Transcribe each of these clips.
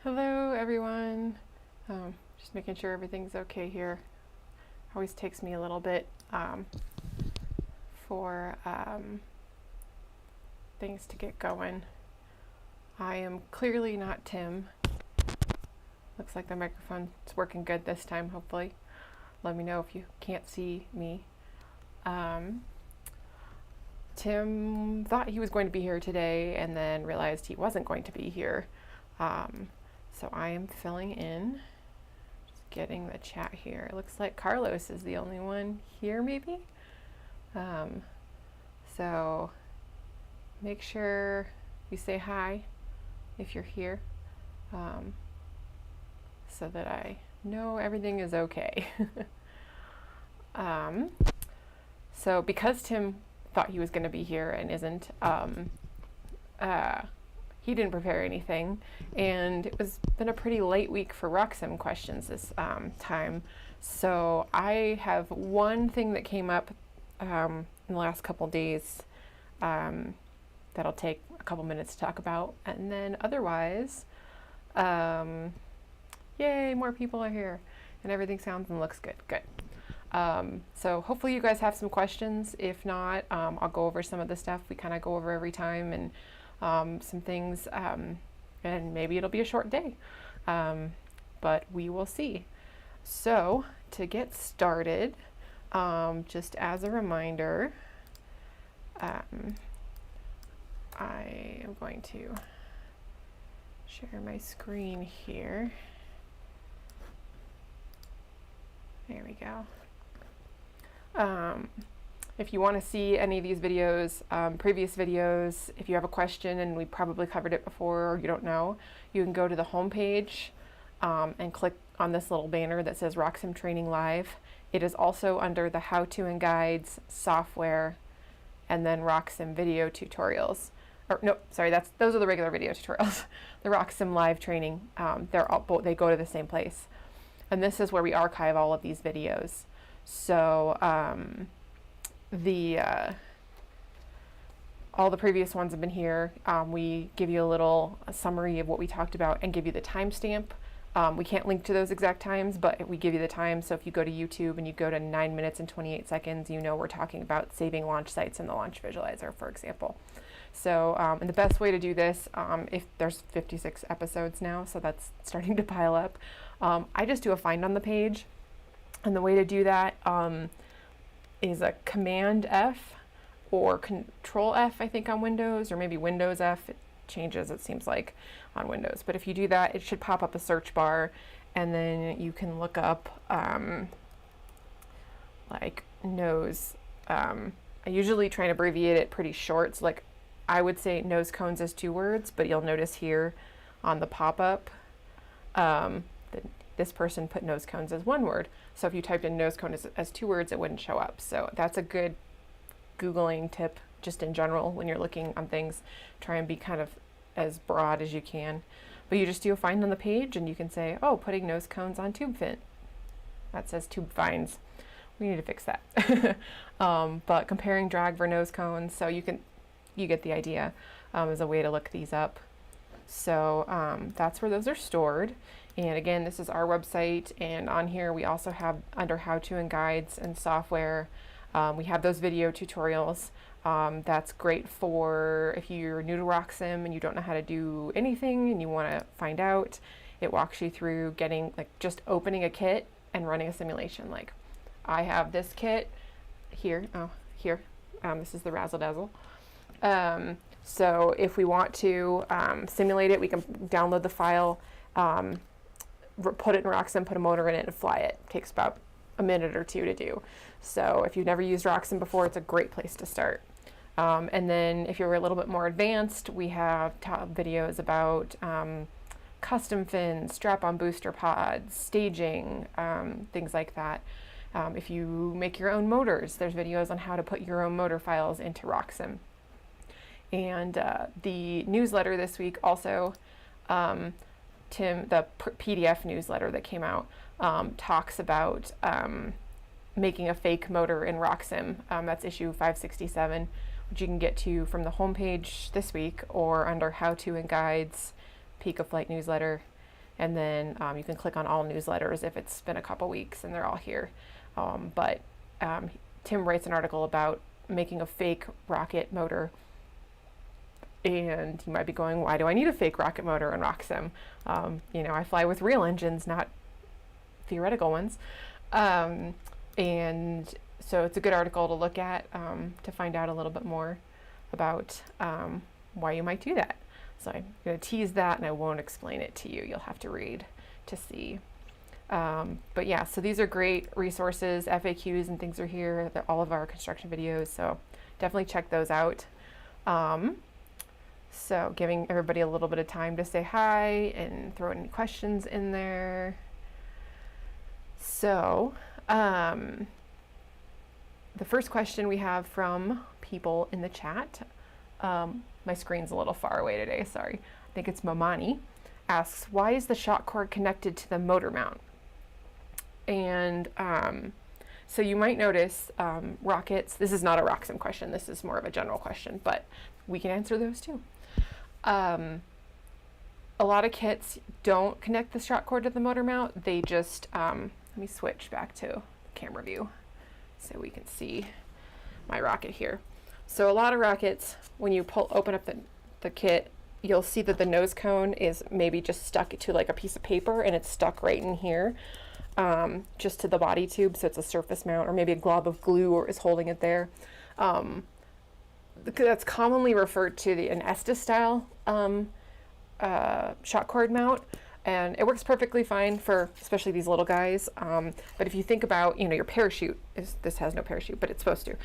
Hello everyone. Just making sure everything's okay here. Always takes me a little bit for things to get going. I am clearly not Tim. Looks like the microphone's working good this time, hopefully. Let me know if you can't see me. Tim thought he was going to be here today and then realized he wasn't going to be here. So I am filling in, just getting the chat here. It looks like Carlos is the only one here, maybe? So make sure you say hi if you're here, so that I know everything is okay. So because Tim thought he was going to be here and isn't, he didn't prepare anything, and it was been a pretty late week for RockSim questions this time. So I have one thing that came up in the last couple days that'll take a couple minutes to talk about, and then otherwise, yay, more people are here, and everything sounds and looks good. Good. So hopefully you guys have some questions. If not, I'll go over some of the stuff we kind of go over every time, and some things, and maybe it'll be a short day, but we will see. So to get started, just as a reminder, I am going to share my screen here. There we go. If you want to see any of these videos, previous videos, if you have a question and we probably covered it before or you don't know, you can go to the home page and click on this little banner that says RockSim Training Live. It is also under the how-to and guides, software, and then RockSim video tutorials. Or no, sorry, those are the regular video tutorials. The RockSim live training, they go to the same place. And this is where we archive all of these videos. So all the previous ones have been here. We give you a summary of what we talked about and give you the timestamp. We can't link to those exact times, but we give you the time. So if you go to YouTube and you go to 9 minutes and 28 seconds, you know we're talking about saving launch sites in the launch visualizer, for example. So, and the best way to do this, if there's 56 episodes now, so that's starting to pile up, I just do a find on the page. And the way to do that is a Command F or Control F, I think, on Windows, or maybe Windows F. It changes, it seems like, on Windows. But if you do that, it should pop up a search bar, and then you can look up like nose. I usually try and abbreviate it pretty short. So like I would say nose cones as 2 words, but you'll notice here on the pop-up that this person put nose cones as 1 word. So if you typed in nose cone as 2 words, it wouldn't show up. So that's a good Googling tip just in general when you're looking on things. Try and be kind of as broad as you can. But you just do a find on the page and you can say, oh, putting nose cones on tube fin. That says tube finds. We need to fix that. But comparing drag for nose cones, so you get the idea, as a way to look these up. So that's where those are stored. And again, this is our website, and on here we also have under how-to and guides and software, we have those video tutorials. That's great for if you're new to RockSim and you don't know how to do anything and you want to find out. It walks you through getting, like, just opening a kit and running a simulation. Like, I have this kit here. This is the Razzle Dazzle. So if we want to simulate it, we can download the file, put it in RockSim, put a motor in it, and fly it. It takes about a minute or 2 to do. So if you've never used RockSim before, it's a great place to start. And then if you're a little bit more advanced, we have top videos about custom fins, strap-on booster pods, staging, things like that. If you make your own motors, there's videos on how to put your own motor files into RockSim. And the newsletter this week also, the PDF newsletter that came out talks about making a fake motor in RockSim. That's issue 567, which you can get to from the homepage this week or under How To and Guides, Peak of Flight newsletter. And then you can click on all newsletters if it's been a couple weeks and they're all here. Tim writes an article about making a fake rocket motor. And you might be going, why do I need a fake rocket motor in RockSim? You know, I fly with real engines, not theoretical ones. And so it's a good article to look at to find out a little bit more about why you might do that. So I'm going to tease that and I won't explain it to you. You'll have to read to see. But yeah, so these are great resources, FAQs and things are here. They're all of our construction videos, so definitely check those out. So giving everybody a little bit of time to say hi and throw any questions in there. So the first question we have from people in the chat, my screen's a little far away today, sorry. I think it's Momani, asks, why is the shock cord connected to the motor mount? And so you might notice rockets, this is not a RockSim question, this is more of a general question, but we can answer those too. A lot of kits don't connect the shock cord to the motor mount, they just, let me switch back to camera view so we can see my rocket here. So a lot of rockets, when you open up the kit, you'll see that the nose cone is maybe just stuck to like a piece of paper and it's stuck right in here, just to the body tube, so it's a surface mount, or maybe a glob of glue is holding it there. That's commonly referred to an Estes style shock cord mount, and it works perfectly fine for especially these little guys. But if you think about, you know, your parachute, this has no parachute, but it's supposed to.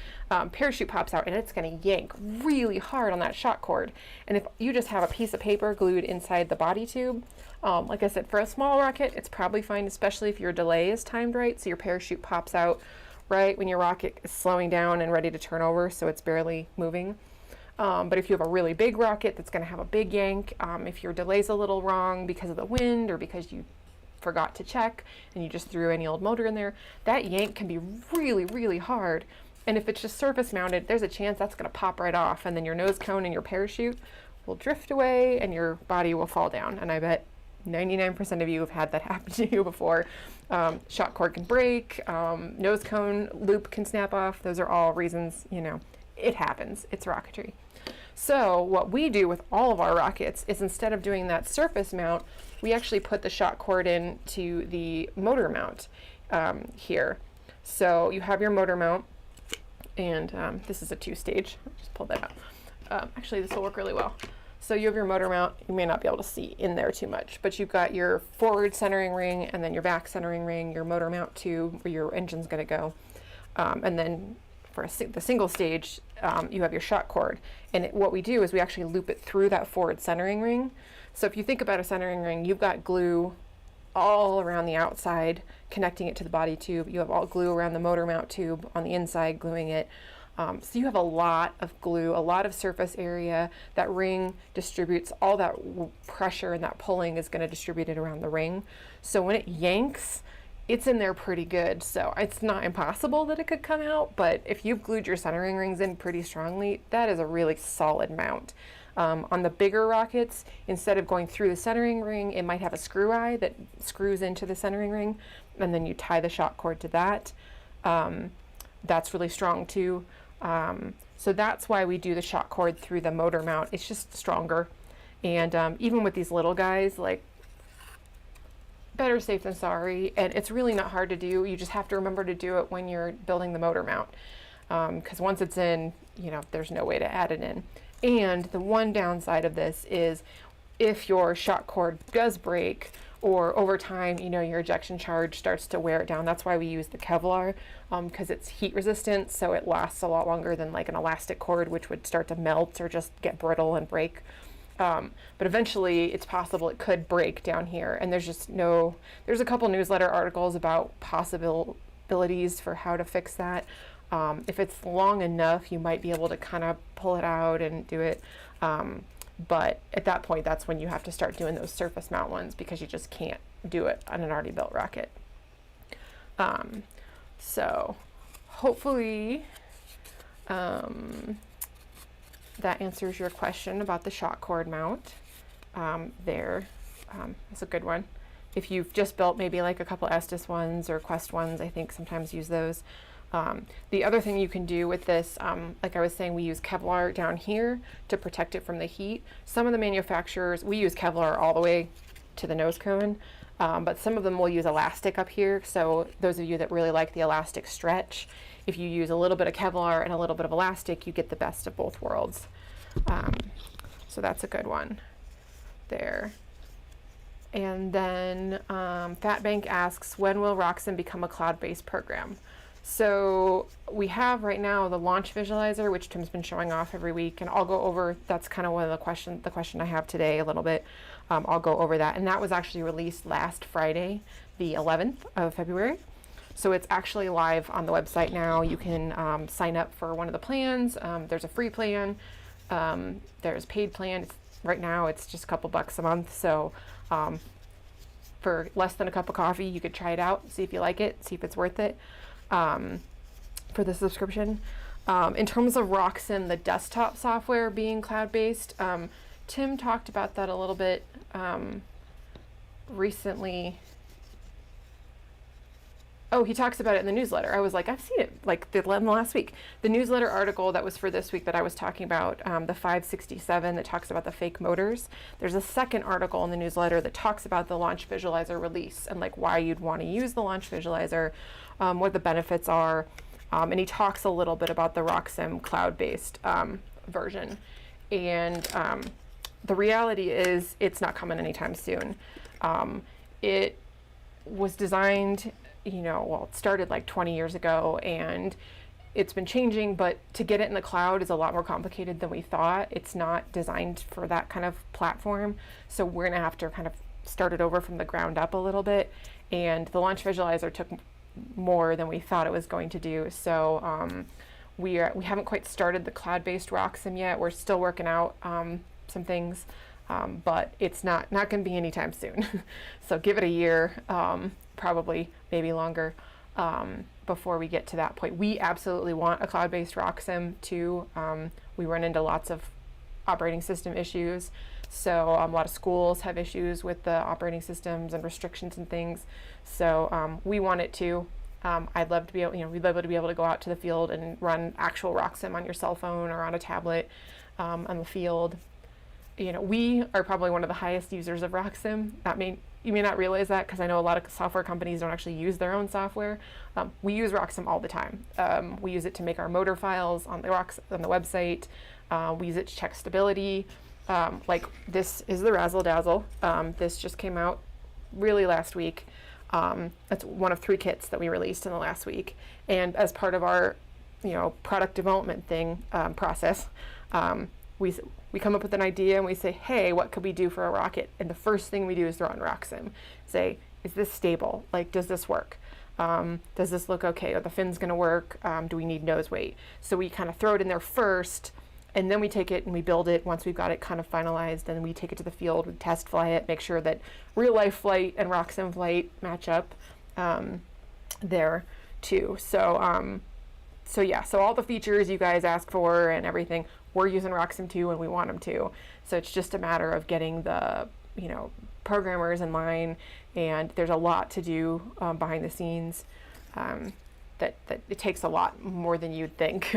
Parachute pops out and it's going to yank really hard on that shock cord. And if you just have a piece of paper glued inside the body tube, like I said, for a small rocket, it's probably fine, especially if your delay is timed right, so your parachute pops out right when your rocket is slowing down and ready to turn over, so it's barely moving. But if you have a really big rocket that's going to have a big yank, if your delay's a little wrong because of the wind or because you forgot to check and you just threw any old motor in there, that yank can be really, really hard. And if it's just surface mounted, there's a chance that's going to pop right off, and then your nose cone and your parachute will drift away and your body will fall down. And I bet 99% of you have had that happen to you before. Shock cord can break, nose cone loop can snap off. Those are all reasons, you know, it happens. It's rocketry. So what we do with all of our rockets is, instead of doing that surface mount, we actually put the shock cord into the motor mount here. So you have your motor mount, and this is a 2-stage. Just pull that out. Actually, this will work really well. So you have your motor mount. You may not be able to see in there too much, but you've got your forward centering ring and then your back centering ring, your motor mount tube where your engine's going to go. And then for the single stage, you have your shock cord. And what we do is we actually loop it through that forward centering ring. So if you think about a centering ring, you've got glue all around the outside connecting it to the body tube. You have all glue around the motor mount tube on the inside gluing it. So you have a lot of glue, a lot of surface area. That ring distributes all that pressure, and that pulling is going to distribute it around the ring. So when it yanks, it's in there pretty good. So it's not impossible that it could come out, but if you've glued your centering rings in pretty strongly, that is a really solid mount. On the bigger rockets, instead of going through the centering ring, it might have a screw eye that screws into the centering ring, and then you tie the shock cord to that. That's really strong too. So that's why we do the shock cord through the motor mount. It's just stronger. And even with these little guys, like, better safe than sorry. And it's really not hard to do. You just have to remember to do it when you're building the motor mount. Because once it's in, you know, there's no way to add it in. And the one downside of this is, if your shock cord does break, or over time, you know, your ejection charge starts to wear it down. That's why we use the Kevlar, because it's heat resistant, so it lasts a lot longer than like an elastic cord, which would start to melt or just get brittle and break. But eventually it's possible it could break down here, and there's a couple newsletter articles about possibilities for how to fix that. If it's long enough, you might be able to kind of pull it out and do it. But at that point, that's when you have to start doing those surface mount ones, because you just can't do it on an already built rocket. So hopefully that answers your question about the shock cord mount there. That's a good one. If you've just built maybe like a couple Estes ones or Quest ones, I think sometimes use those. The other thing you can do with this, like I was saying, we use Kevlar down here to protect it from the heat. Some of the manufacturers, we use Kevlar all the way to the nose cone, but some of them will use elastic up here. So those of you that really like the elastic stretch, if you use a little bit of Kevlar and a little bit of elastic, you get the best of both worlds. So that's a good one there. And then Fatbank asks, when will Roxin become a cloud-based program? So we have right now the launch visualizer, which Tim's been showing off every week, and I'll go over, that's kind of one of the question I have today a little bit. I'll go over that, and that was actually released last Friday, the 11th of February. So it's actually live on the website now. You can sign up for one of the plans. There's a free plan, there's a paid plan. Right now it's just a couple bucks a month, so for less than a cup of coffee, you could try it out, see if you like it, see if it's worth it. For the subscription. In terms of Roxin, the desktop software being cloud-based, Tim talked about that a little bit recently. Oh, he talks about it in the newsletter. I was like, I've seen it like the last week. The newsletter article that was for this week that I was talking about, the 567 that talks about the fake motors. There's a second article in the newsletter that talks about the launch visualizer release and like why you'd want to use the launch visualizer, what the benefits are. And he talks a little bit about the RockSim cloud-based version. And the reality is it's not coming anytime soon. It was designed, you know, well, it started like 20 years ago and it's been changing, but to get it in the cloud is a lot more complicated than we thought. It's not designed for that kind of platform. So we're gonna have to kind of start it over from the ground up a little bit. And the launch visualizer took more than we thought it was going to do. So we haven't quite started the cloud-based RockSim yet. We're still working out some things, but it's not gonna be anytime soon. So give it a year. Probably maybe longer before we get to that point. We absolutely want a cloud-based RockSim too. We run into lots of operating system issues. So a lot of schools have issues with the operating systems and restrictions and things. So we want it too. I'd love to be able, we'd love to be able to go out to the field and run actual RockSim on your cell phone or on a tablet on the field. We are probably one of the highest users of RockSim. You may not realize that because I know a lot of software companies don't actually use their own software. We use RockSim all the time. We use it to make our motor files on the website. We use it to check stability. Like this is the Razzle Dazzle. This just came out really last week. That's one of 3 kits that we released in the last week. And as part of our, product development process, we come up with an idea and we say, hey, what could we do for a rocket? And the first thing we do is throw in RockSim. Say, is this stable? Like, does this work? Does this look okay? Are the fins gonna work? Do we need nose weight? So we kind of throw it in there first, and then we take it and we build it once we've got it kind of finalized, and we take it to the field, we test fly it, make sure that real life flight and RockSim flight match up there too. So all the features you guys ask for and everything, we're using RockSim too, and we want them to. So it's just a matter of getting the, programmers in line, and there's a lot to do behind the scenes. That it takes a lot more than you'd think.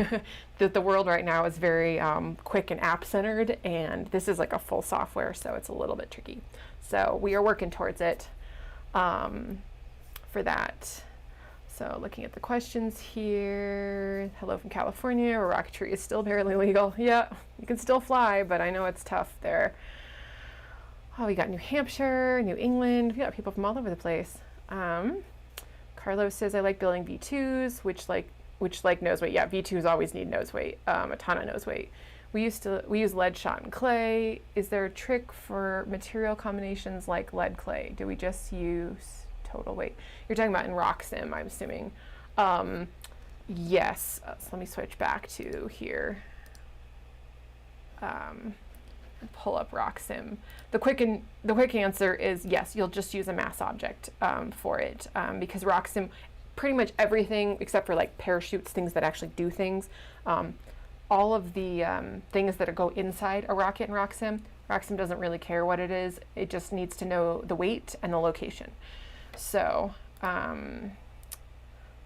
That the world right now is very quick and app centered, and this is like a full software, so it's a little bit tricky. So we are working towards it for that. So looking at the questions here, hello from California, where rocketry is still barely legal. Yeah, you can still fly, but I know it's tough there. Oh, we got New Hampshire, New England, we got people from all over the place. Carlos says, I like building V2s, which like nose weight. Yeah, V2s always need nose weight, a ton of nose weight. We use lead shot and clay. Is there a trick for material combinations like lead clay? Do we just use total weight? You're talking about in RockSim, I'm assuming. Yes, so let me switch back to here. Pull up RockSim. The quick answer is yes, you'll just use a mass object for it, because RockSim, pretty much everything except for like parachutes, things that actually do things, all of the things that go inside a rocket in RockSim RockSim doesn't really care what it is. It just needs to know the weight and the location. So I'm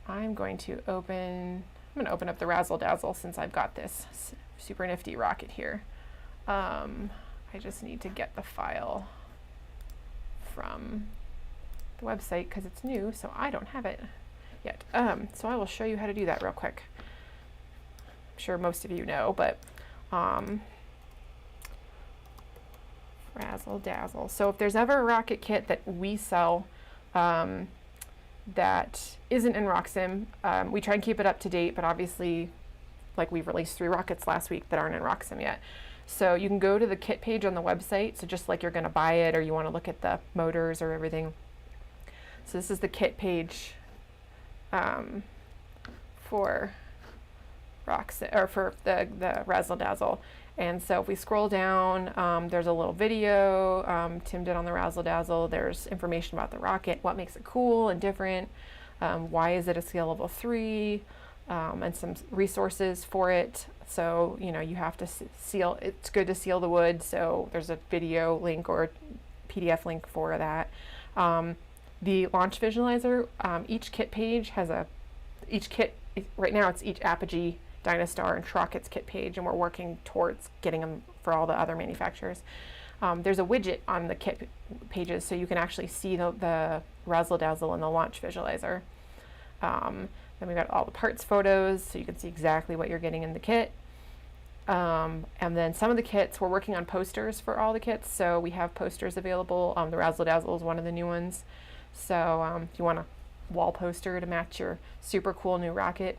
going to open up the Razzle Dazzle since I've got this super nifty rocket here. I just need to get the file from the website because it's new, so I don't have it yet. So I will show you how to do that real quick. I'm sure most of you know, but Razzle Dazzle. So if there's ever a rocket kit that we sell that isn't in RockSim, we try and keep it up to date, but obviously, like, we've released 3 rockets last week that aren't in RockSim yet. So you can go to the kit page on the website, so just like you're going to buy it or you want to look at the motors or everything. So this is the kit page for RockSim, or for the Razzle Dazzle. And so if we scroll down, there's a little video Tim did on the Razzle Dazzle. There's information about the rocket, what makes it cool and different, why is it a scale level 3, and some resources for it. So, you know, you have to seal, it's good to seal the wood, so there's a video link or PDF link for that. The launch visualizer, each kit page has each kit, right now it's each Apogee, Dynastar, and Rocket's kit page, and we're working towards getting them for all the other manufacturers. There's a widget on the kit pages, so you can actually see the Razzle Dazzle and the launch visualizer. Then we've got all the parts photos, so you can see exactly what you're getting in the kit. And then some of the kits, we're working on posters for all the kits, so we have posters available. The Razzle Dazzle is one of the new ones. So if you want a wall poster to match your super cool new rocket,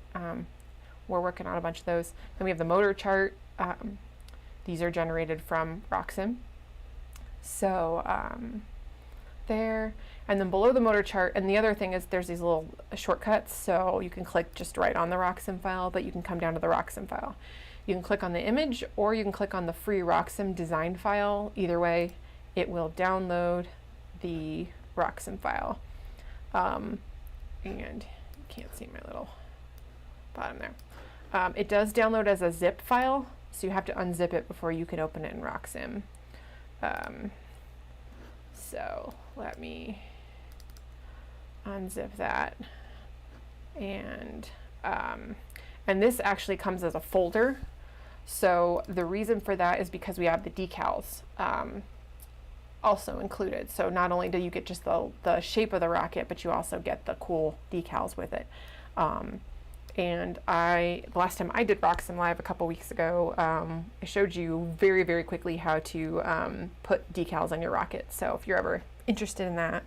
we're working on a bunch of those. Then we have the motor chart. These are generated from RockSim. So there. And then below the motor chart, and the other thing is there's these little shortcuts, so you can click just right on the RockSim file, but you can come down to the RockSim file. You can click on the image, or you can click on the free RockSim design file. Either way, it will download the RockSim file. And you can't see my little bottom there. It does download as a zip file, so you have to unzip it before you can open it in RockSim. So let me unzip that, and this actually comes as a folder. So the reason for that is because we have the decals also included. So not only do you get just the shape of the rocket, but you also get the cool decals with it. And the last time I did RockSim Live a couple weeks ago, I showed you very, very quickly how to put decals on your rocket. So if you're ever interested in that,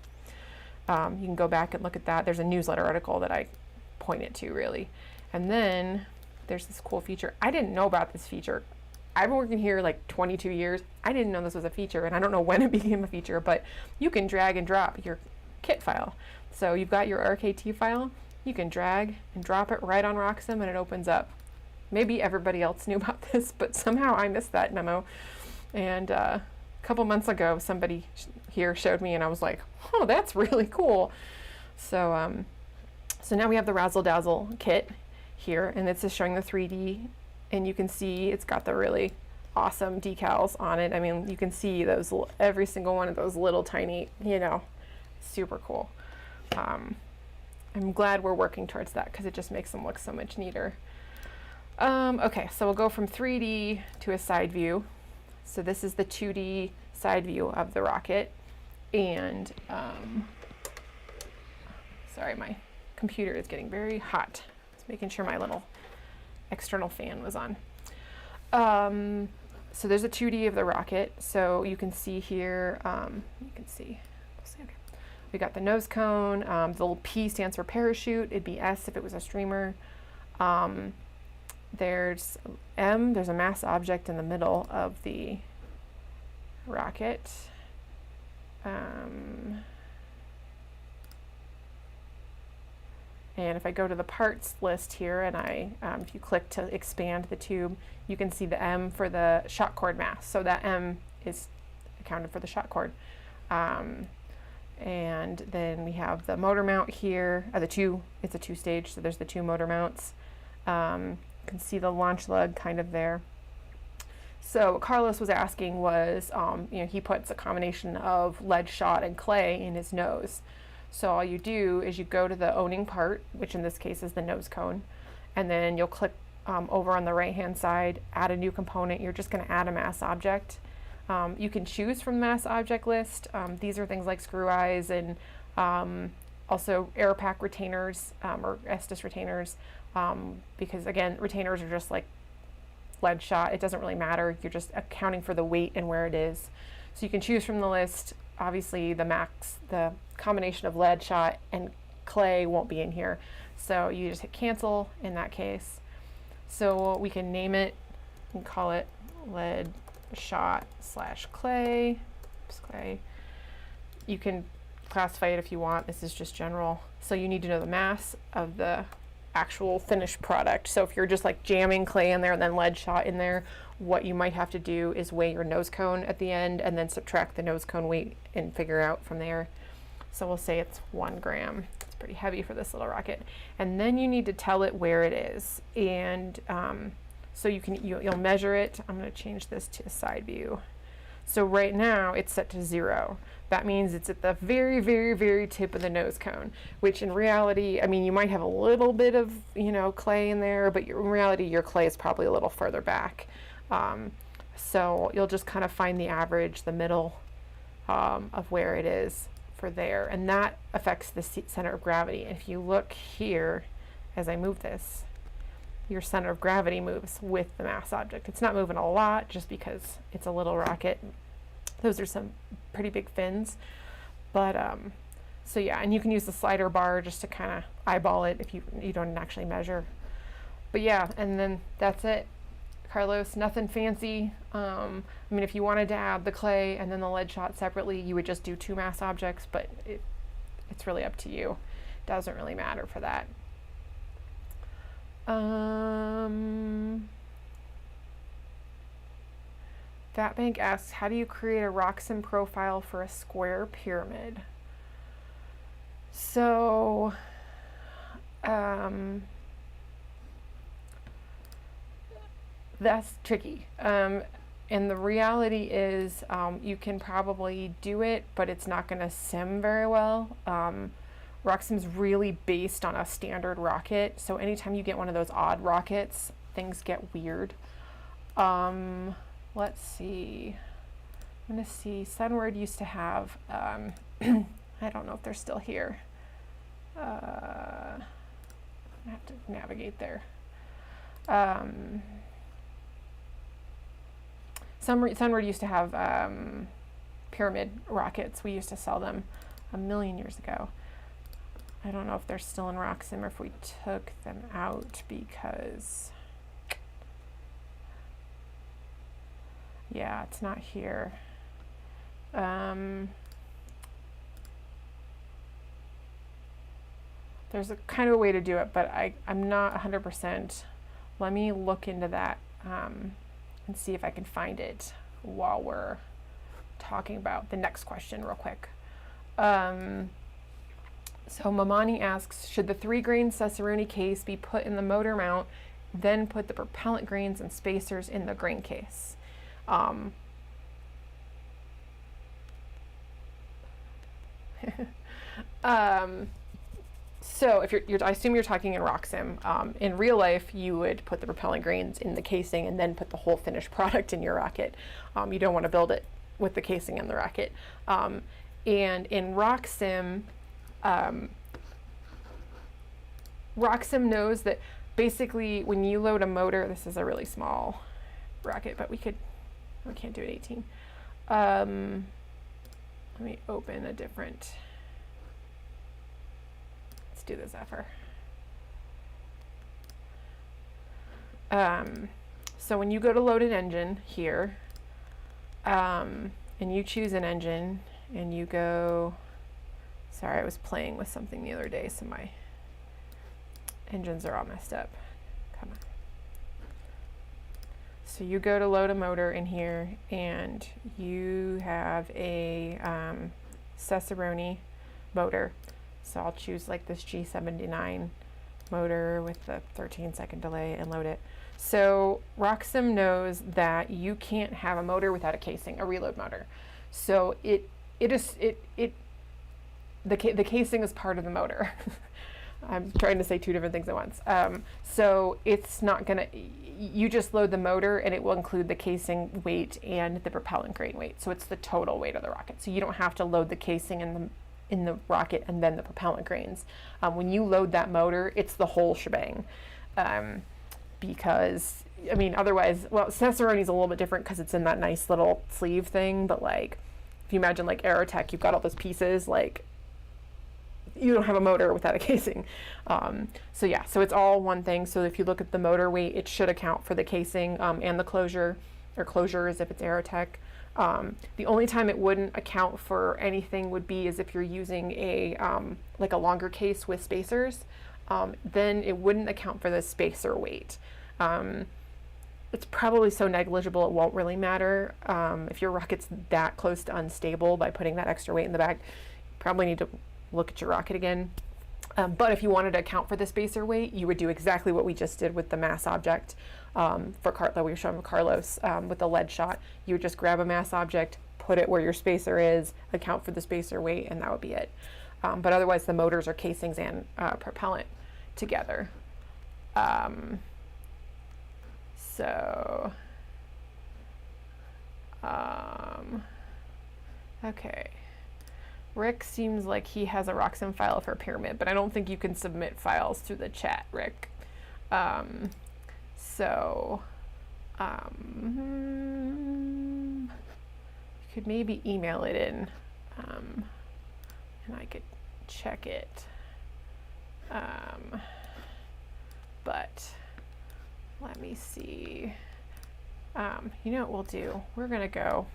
you can go back and look at that. There's a newsletter article that I pointed to, really. And then there's this cool feature. I didn't know about this feature. I've been working here like 22 years. I didn't know this was a feature, and I don't know when it became a feature, but you can drag and drop your kit file. So you've got your RKT file. You can drag and drop it right on RockSim and it opens up. Maybe everybody else knew about this, but somehow I missed that memo. And a couple months ago, somebody here showed me and I was like, oh, that's really cool. So, so now we have the Razzle Dazzle kit here, and it's just showing the 3D, and you can see it's got the really awesome decals on it. I mean, you can see those, every single one of those little tiny, you know, super cool. I'm glad we're working towards that because it just makes them look so much neater. Okay, so we'll go from 3D to a side view. So this is the 2D side view of the rocket. And sorry, my computer is getting very hot. Just making sure my little external fan was on. So there's a 2D of the rocket. So you can see here, you can see, okay. We got the nose cone. The little P stands for parachute. It'd be S if it was a streamer. There's M. There's a mass object in the middle of the rocket. And if I go to the parts list here, and if you click to expand the tube, you can see the M for the shock cord mass. So that M is accounted for the shock cord. And then we have the motor mount here. It's a 2-stage, so there's the 2 motor mounts. You can see the launch lug kind of there. So what Carlos was asking was, he puts a combination of lead shot and clay in his nose. So all you do is you go to the owning part, which in this case is the nose cone, and then you'll click over on the right hand side, add a new component. You're just going to add a mass object. You can choose from the mass object list. These are things like screw eyes and also air pack retainers or Estes retainers, because again, retainers are just like lead shot. It doesn't really matter. You're just accounting for the weight and where it is. So you can choose from the list. Obviously the combination of lead shot and clay won't be in here. So you just hit cancel in that case. So we can name it and call it lead shot / clay. Clay. You can classify it if you want. This is just general. So you need to know the mass of the actual finished product. So if you're just like jamming clay in there and then lead shot in there, what you might have to do is weigh your nose cone at the end and then subtract the nose cone weight and figure out from there. So we'll say it's 1 gram. It's pretty heavy for this little rocket. And then you need to tell it where it is. And so you'll measure it. I'm going to change this to a side view. So right now it's set to 0. That means it's at the very, very, very tip of the nose cone, which in reality, I mean, you might have a little bit of, clay in there, but in reality, your clay is probably a little further back. So you'll just kind of find the average, the middle of where it is for there. And that affects the center of gravity. And if you look here, as I move this, your center of gravity moves with the mass object. It's not moving a lot just because it's a little rocket. Those are some pretty big fins, but so yeah, and you can use the slider bar just to kind of eyeball it if you don't actually measure. But yeah, and then that's it, Carlos. Nothing fancy. I mean, if you wanted to add the clay and then the lead shot separately, you would just do 2 mass objects, but it's really up to you. It doesn't really matter for that. That Bank asks, how do you create a RockSim profile for a square pyramid? So, that's tricky. And the reality is you can probably do it, but it's not going to sim very well. RockSim's really based on a standard rocket, so anytime you get one of those odd rockets, things get weird. Let's see. I'm going to see. Sunward used to have, I don't know if they're still here. I have to navigate there. Sunward used to have pyramid rockets. We used to sell them a million years ago. I don't know if they're still in RockSim or if we took them out because, yeah, it's not here. There's a kind of a way to do it, but I'm not 100%. Let me look into that and see if I can find it while we're talking about the next question real quick. So Mamani asks, should the 3-grain Cicerone case be put in the motor mount, then put the propellant grains and spacers in the grain case? So if I assume you're talking in RockSim. In real life, you would put the propellant grains in the casing and then put the whole finished product in your rocket. You don't want to build it with the casing in the rocket. And in RockSim, RockSim knows that basically when you load a motor, this is a really small rocket, but we can't do it 18. Let me open a different, let's do the Zephyr. So when you go to load an engine here, and you choose an engine and you go, sorry, I was playing with something the other day, so my engines are all messed up. Come on. So you go to load a motor in here and you have a Cicerone motor. So I'll choose like this G79 motor with the 13-second delay and load it. So RockSim knows that you can't have a motor without a casing, a reload motor. So the casing is part of the motor. I'm trying to say two different things at once. So it's not gonna, you just load the motor and it will include the casing weight and the propellant grain weight. So it's the total weight of the rocket. So you don't have to load the casing in the rocket and then the propellant grains. When you load that motor, it's the whole shebang. Because, I mean, otherwise, well, Cesaroni's a little bit different because it's in that nice little sleeve thing, but like, if you imagine like Aerotech, you've got all those pieces, like, you don't have a motor without a casing. So yeah, so it's all one thing. So if you look at the motor weight, it should account for the casing and the closure, or closures if it's Aerotech. The only time it wouldn't account for anything would be as if you're using a like a longer case with spacers. Then it wouldn't account for the spacer weight. It's probably so negligible it won't really matter. If your rocket's that close to unstable by putting that extra weight in the back, you probably need to look at your rocket again. But if you wanted to account for the spacer weight, you would do exactly what we just did with the mass object that we were showing Carlos with the lead shot. You would just grab a mass object, put it where your spacer is, account for the spacer weight, and that would be it. But otherwise, the motors are casings and propellant together. Okay. Rick seems like he has a RockSim file for a pyramid, but I don't think you can submit files through the chat, Rick. You could maybe email it in, and I could check it. But let me see. You know what we'll do? We're gonna go.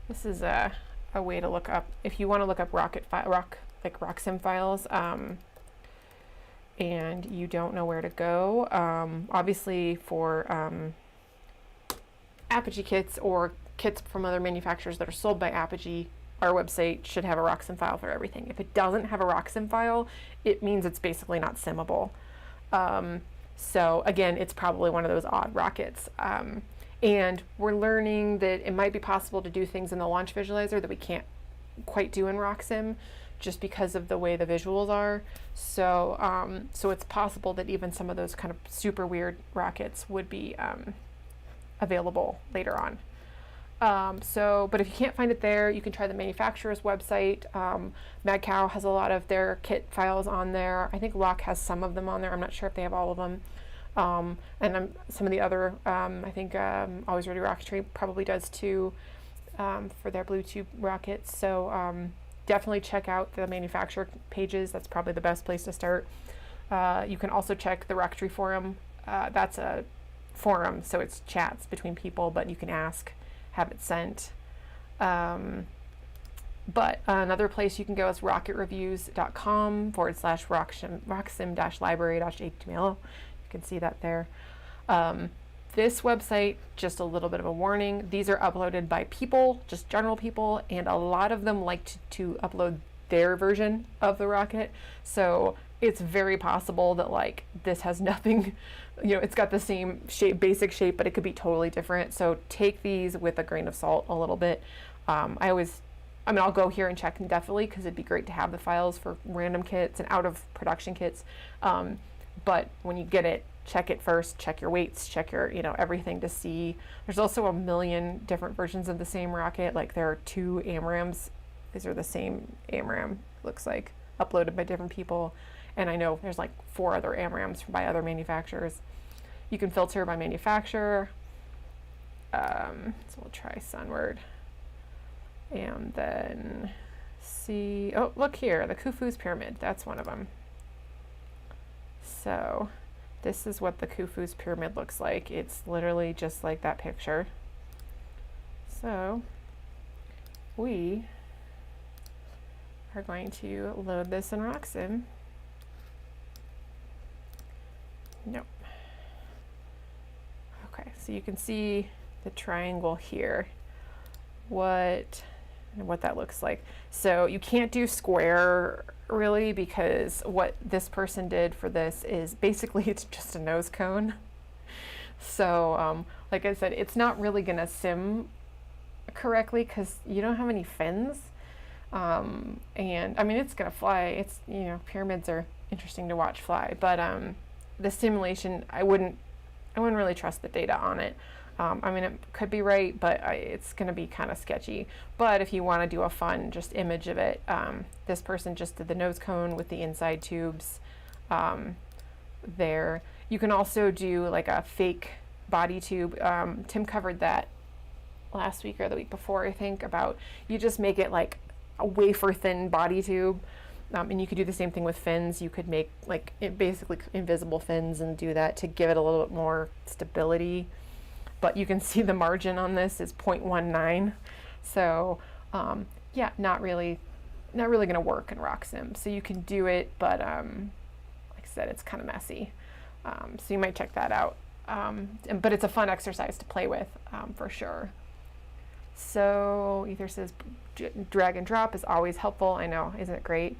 This is a way to look up, if you want to look up RockSim files, and you don't know where to go. Obviously for Apogee kits or kits from other manufacturers that are sold by Apogee, our website should have a RockSim file for everything. If it doesn't have a RockSim file, it means it's basically not simmable. So again, it's probably one of those odd rockets. And we're learning that it might be possible to do things in the launch visualizer that we can't quite do in RockSim just because of the way the visuals are. So, so it's possible that even some of those kind of super weird rockets would be available later on. But if you can't find it there, you can try the manufacturer's website. Mad Cow has a lot of their kit files on there. I think Rock has some of them on there. I'm not sure if they have all of them. And some of the other, I think Always Ready Rocketry probably does too, for their Bluetooth rockets. So definitely check out the manufacturer pages. That's probably the best place to start. You can also check the Rocketry forum. That's a forum, so it's chats between people, but you can ask, have it sent. But another place you can go is rocketreviews.com/rocksim-library.html. You can see that there. This website, just a little bit of a warning, these are uploaded by people, just general people, and a lot of them like to upload their version of the rocket. So it's very possible that like this has nothing, you know, it's got the same shape, basic shape, but it could be totally different. So take these with a grain of salt a little bit. I'll go here and check definitely because it'd be great to have the files for random kits and out of production kits. But when you get it, check it first, check your weights, check your, everything to see. There's also a million different versions of the same rocket. Like there are 2 AMRAMs. These are the same AMRAM, looks like, uploaded by different people. And I know there's like 4 other AMRAMs by other manufacturers. You can filter by manufacturer. So we'll try Sunward. And then see, oh, look here, the Khufu's pyramid. That's one of them. So this is what the Khufu's pyramid looks like. It's literally just like that picture. So we are going to load this in RockSim. Nope. Okay, so you can see the triangle here, what that looks like. So you can't do square really, because what this person did for this is basically it's just a nose cone. So like I said, it's not really gonna sim correctly because you don't have any fins. And I mean, it's gonna fly. It's, you know, pyramids are interesting to watch fly, but the simulation, I wouldn't really trust the data on it. I mean, it could be right, but it's going to be kind of sketchy. But if you want to do a fun just image of it, this person just did the nose cone with the inside tubes there. You can also do like a fake body tube. Tim covered that last week or the week before, I think, about you just make it like a wafer thin body tube. And you could do the same thing with fins. You could make like basically invisible fins and do that to give it a little bit more stability. But you can see the margin on this is 0.19. So yeah, not really going to work in RockSim. So you can do it, but like I said, it's kind of messy. So you might check that out. But it's a fun exercise to play with for sure. So Ether says drag and drop is always helpful. I know, isn't it great?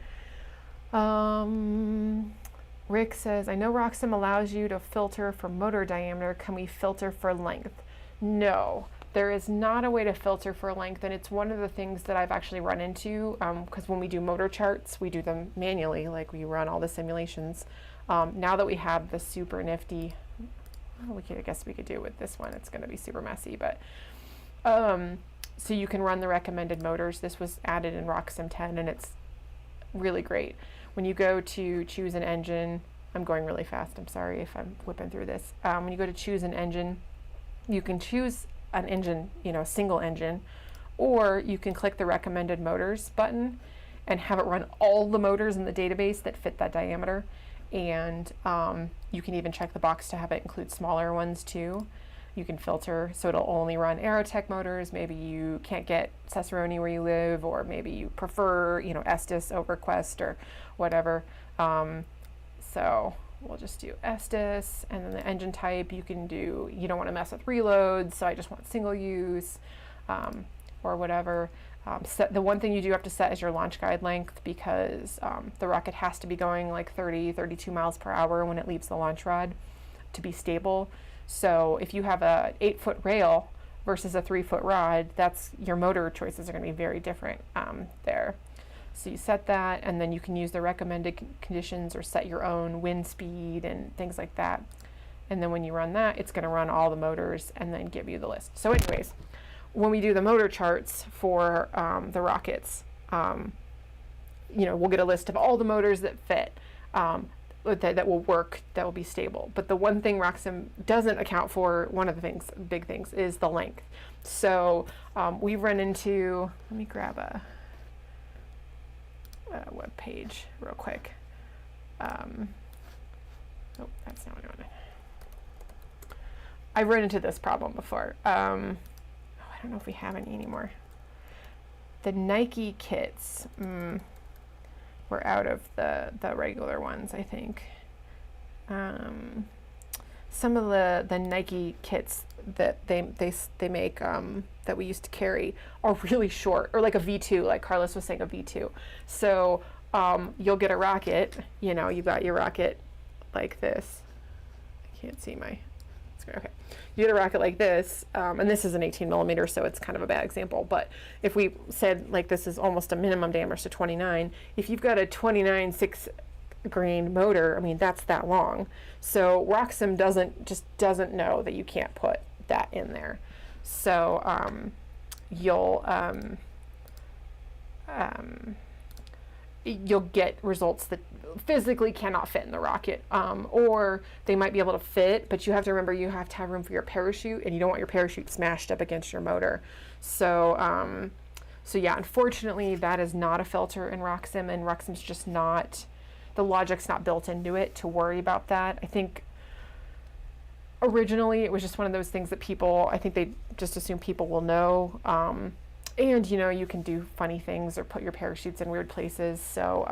Rick says, I know RockSim allows you to filter for motor diameter. Can we filter for length? No, there is not a way to filter for length, and it's one of the things that I've actually run into, because when we do motor charts, we do them manually, like we run all the simulations. Now that we have the super nifty, well, I guess we could do it with this one. It's going to be super messy, but so you can run the recommended motors. This was added in RockSim 10, and it's really great. When you go to choose an engine, I'm going really fast, I'm sorry if I'm whipping through this. When you go to choose an engine, you can choose an engine, you know, a single engine, or you can click the recommended motors button and have it run all the motors in the database that fit that diameter. And you can even check the box to have it include smaller ones too. You can filter, so it'll only run Aerotech motors. Maybe you can't get Cicerone where you live, or maybe you prefer, you know, Estes over Quest or whatever. So we'll just do Estes, and then the engine type you can do, you don't want to mess with reloads, so I just want single use, or whatever. The one thing you do have to set is your launch guide length, because the rocket has to be going like 32 miles per hour when it leaves the launch rod to be stable. So if you have a 8-foot rail versus a 3-foot rod, that's your motor choices are going to be very different there. So you set that, and then you can use the recommended conditions or set your own wind speed and things like that. And then when you run that, it's going to run all the motors and then give you the list. So anyways, when we do the motor charts for the rockets, you know, we'll get a list of all the motors that fit. That will work, that will be stable. But the one thing RockSim doesn't account for, one of the things, big things, is the length. So we run into, let me grab a web page real quick. Oh, that's not what I wanted. I've run into this problem before. I don't know if we have any anymore. The Nike kits. We're out of the regular ones, I think. Some of the Nike kits that they make that we used to carry are really short, or like a V2, like Carlos was saying, a V2. So you'll get a rocket, you know, you got your rocket like this. I can't see my screen. Okay. You get a rocket like this, and this is an 18 millimeter, so it's kind of a bad example, but if we said like this is almost a minimum diameter, so 29, if you've got a 29 6-grain motor, I mean, that's that long. So RockSim doesn't know that you can't put that in there. So you'll get results that physically cannot fit in the rocket, or they might be able to fit, but you have to remember you have to have room for your parachute, and you don't want your parachute smashed up against your motor. So so yeah, unfortunately that is not a filter in RockSim, and RockSim's just not, the logic's not built into it to worry about that. I think originally it was just one of those things that people, I think they just assume people will know. And you know, you can do funny things or put your parachutes in weird places. So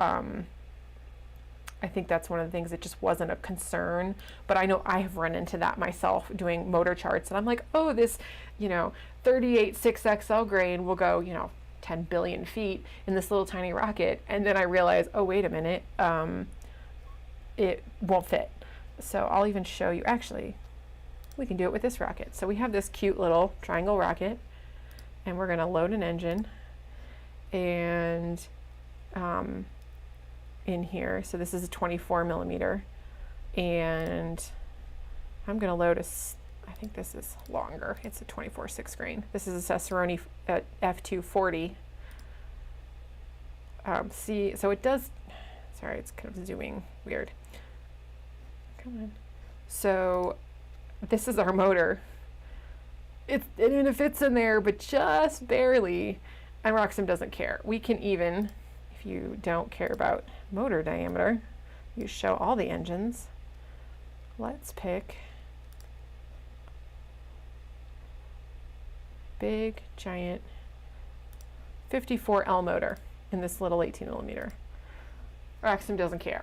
I think that's one of the things that just wasn't a concern. But I know I have run into that myself doing motor charts, and I'm like, oh, this, you know, 38 6XL grain will go, you know, 10 billion feet in this little tiny rocket. And then I realized, oh, wait a minute, it won't fit. So I'll even show you, actually, we can do it with this rocket. So we have this cute little triangle rocket, and we're going to load an engine and in here. So this is a 24 millimeter, and I'm going to load I think this is longer. It's a 24 6 grain. This is a Cicerone F240. See, so it does, sorry, it's kind of zooming weird. Come on. So this is our motor. It fits in there, but just barely. And RockSim doesn't care. We can even, if you don't care about motor diameter, you show all the engines. Let's pick big, giant 54L motor in this little 18 millimeter. RockSim doesn't care.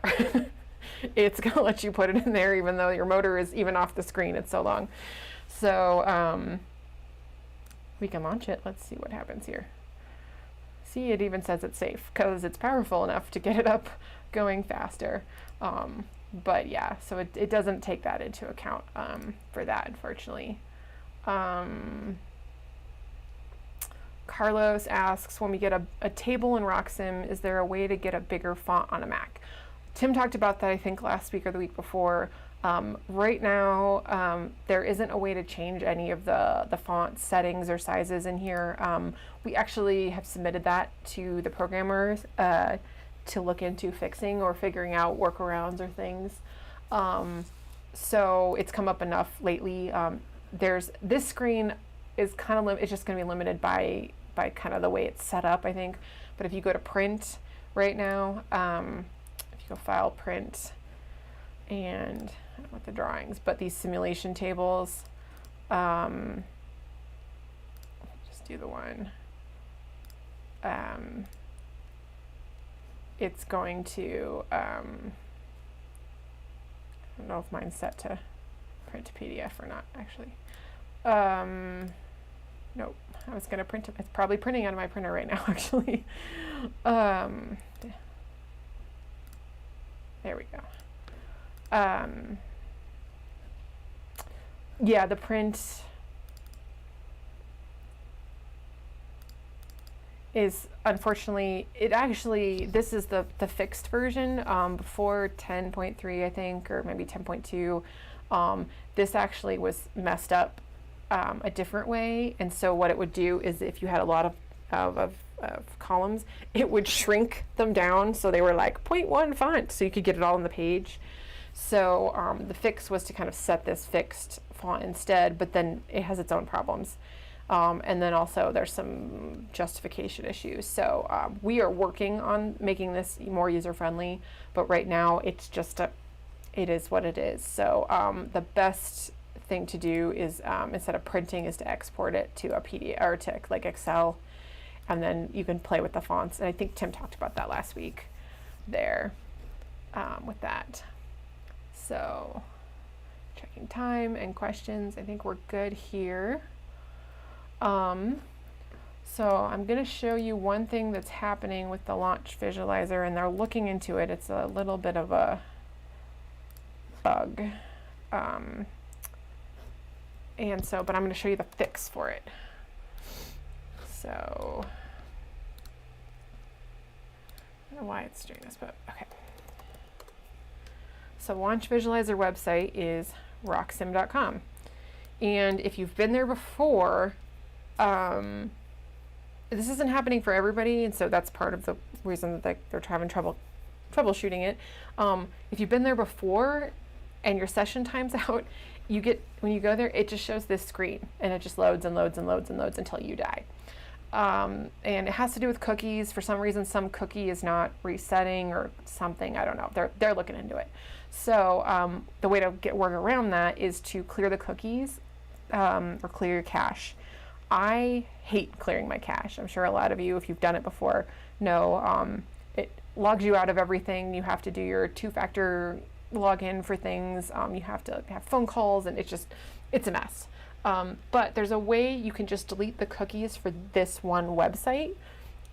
It's gonna let you put it in there even though your motor is even off the screen. It's so long. So we can launch it. Let's see what happens here. See, it even says it's safe because it's powerful enough to get it up going faster. But yeah, so it doesn't take that into account for that, unfortunately. Carlos asks, when we get a table in RockSim, is there a way to get a bigger font on a Mac? Tim talked about that, I think, last week or the week before. Right now, there isn't a way to change any of the font settings or sizes in here. We actually have submitted that to the programmers to look into fixing or figuring out workarounds or things. So it's come up enough lately. This screen is kind of it's just going to be limited by kind of the way it's set up, I think. But if you go to print right now, if you go file, print, and I don't know what the drawings, but these simulation tables, just do the one. It's going to, I don't know if mine's set to print to PDF or not, actually. Nope, I was going to print it. It's probably printing out of my printer right now, actually. There we go. Yeah, the print is, unfortunately, this is the fixed version. Before 10.3, I think, or maybe 10.2, this actually was messed up a different way. And so what it would do is if you had a lot of columns, it would shrink them down so they were like 0.1 font, so you could get it all on the page. So the fix was to kind of set this fixed font instead, but then it has its own problems. And then also there's some justification issues. So we are working on making this more user-friendly, but right now it's just it is what it is. So the best thing to do is instead of printing is to export it to a PDF or to like Excel, and then you can play with the fonts. And I think Tim talked about that last week there with that. So checking time and questions. I think we're good here. So I'm going to show you one thing that's happening with the launch visualizer, and they're looking into it. It's a little bit of a bug. And so, but I'm going to show you the fix for it. So, I don't know why it's doing this, but okay. So launch visualizer website is rocksim.com. And if you've been there before, this isn't happening for everybody, and so that's part of the reason that they're having troubleshooting it. If you've been there before and your session time's out, you get, when you go there, it just shows this screen, and it just loads and loads and loads and loads until you die. And it has to do with cookies. For some reason, some cookie is not resetting or something. I don't know. They're looking into it. So the way to work around that is to clear the cookies or clear your cache. I hate clearing my cache. I'm sure a lot of you, if you've done it before, know it logs you out of everything. You have to do your two-factor login for things. You have to have phone calls, and it's a mess. But there's a way you can just delete the cookies for this one website,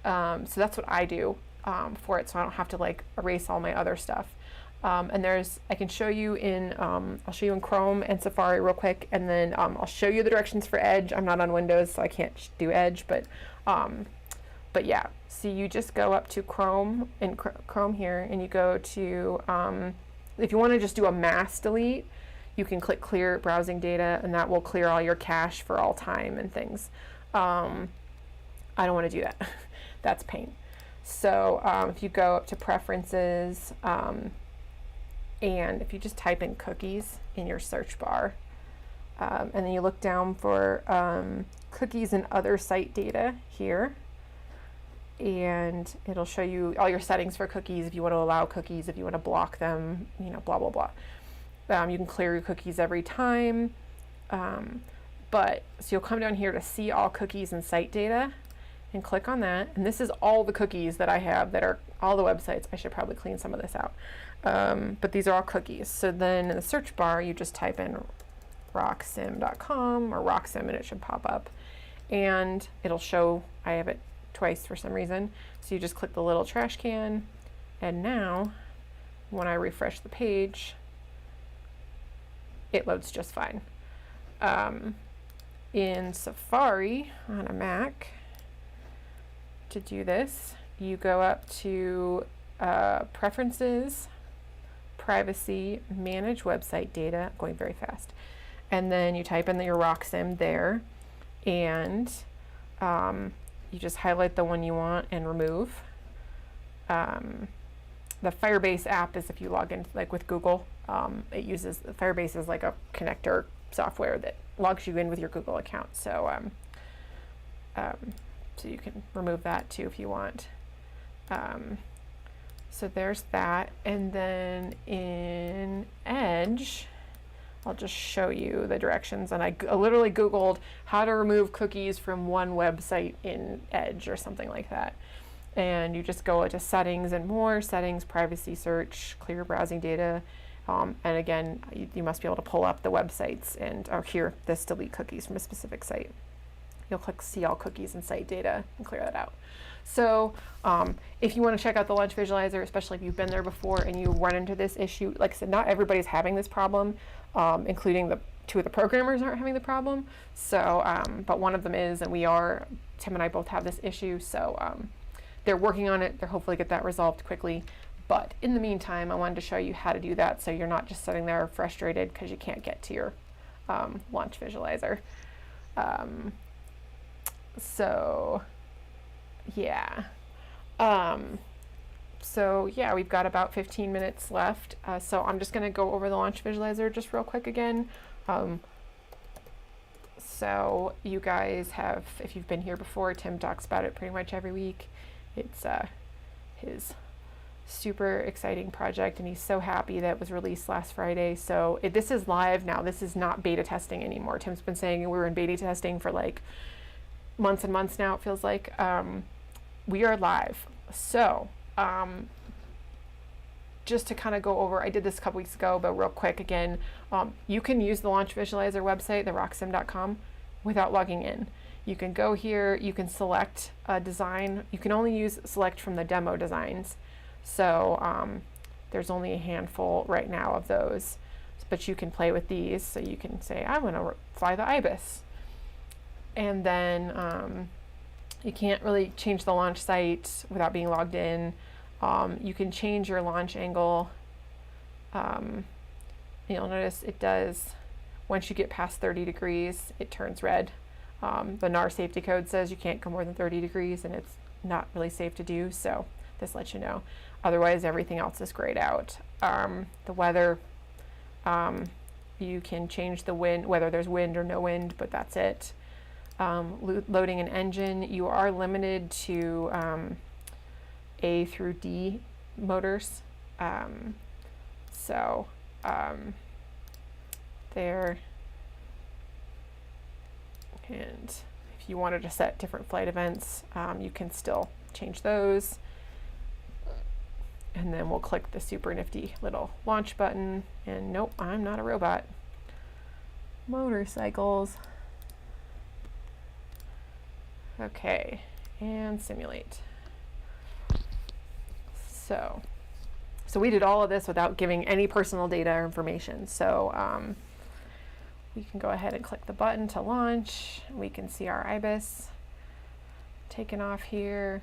So that's what I do for it, so I don't have to like erase all my other stuff. And I can show you in, I'll show you in Chrome and Safari real quick, and then I'll show you the directions for Edge. I'm not on Windows, so I can't do Edge, but yeah. So you just go up to Chrome, and Chrome here, and you go to, if you want to just do a mass delete, you can click clear browsing data, and that will clear all your cache for all time and things. I don't want to do that. That's pain. So if you go up to preferences, and if you just type in cookies in your search bar, and then you look down for cookies and other site data here, and it'll show you all your settings for cookies, if you want to allow cookies, if you want to block them, you know, blah, blah, blah. You can clear your cookies every time. So you'll come down here to see all cookies and site data and click on that. And this is all the cookies that I have that are all the websites. I should probably clean some of this out. But these are all cookies. So then in the search bar, you just type in rocksim.com or RockSim and it should pop up. And it'll show, I have it twice for some reason. So you just click the little trash can. And now when I refresh the page, it loads just fine. In Safari on a Mac, to do this, you go up to Preferences, Privacy, Manage Website Data, going very fast, and then you type in your RockSim there, and you just highlight the one you want and remove. The Firebase app is if you log in like with Google. It uses Firebase is like a connector software that logs you in with your Google account. So so you can remove that too if you want. So there's that. And then in Edge, I'll just show you the directions. And I literally Googled how to remove cookies from one website in Edge or something like that. And you just go to settings and more, settings, privacy, search, clear browsing data. And again, you must be able to pull up the websites and, or here, this delete cookies from a specific site. You'll click see all cookies and site data and clear that out. So if you want to check out the launch visualizer, especially if you've been there before and you run into this issue, like I said, not everybody's having this problem, including the two of the programmers aren't having the problem. So, but one of them is, and Tim and I both have this issue. So they're working on it. They'll hopefully get that resolved quickly. But in the meantime, I wanted to show you how to do that so you're not just sitting there frustrated because you can't get to your launch visualizer. So yeah. So yeah, we've got about 15 minutes left. So I'm just going to go over the launch visualizer just real quick again. So you guys have, if you've been here before, Tim talks about it pretty much every week. It's his super exciting project, and he's so happy that it was released last Friday. So this is live now. This is not beta testing anymore. Tim's been saying we were in beta testing for like months and months now, it feels like. We are live. So just to kind of go over, I did this a couple weeks ago, but real quick again, you can use the launch visualizer website, the rocksim.com, without logging in. You can go here, you can select a design. You can only select from the demo designs. So there's only a handful right now of those, but you can play with these. So you can say, I want to fly the ibis. And then you can't really change the launch site without being logged in. You can change your launch angle. You'll notice it does, once you get past 30 degrees, it turns red. The NAR safety code says you can't go more than 30 degrees, and it's not really safe to do, so this lets you know. Otherwise, everything else is grayed out. The weather, you can change the wind, whether there's wind or no wind, but that's it. Loading an engine, you are limited to A through D motors. There. And if you wanted to set different flight events, you can still change those. And then we'll click the super nifty little launch button. And nope, I'm not a robot. Motorcycles. Okay, and simulate. So we did all of this without giving any personal data or information. So we can go ahead and click the button to launch. We can see our ibis taking off here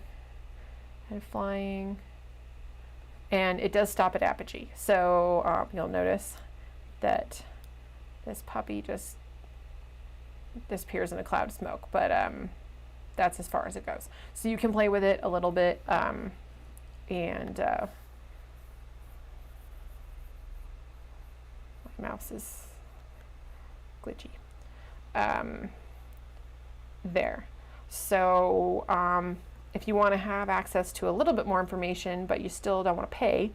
and flying. And it does stop at Apogee. So you'll notice that this puppy just disappears in a cloud of smoke, but that's as far as it goes. So you can play with it a little bit, and my mouse is glitchy. There. So if you want to have access to a little bit more information, but you still don't want to pay,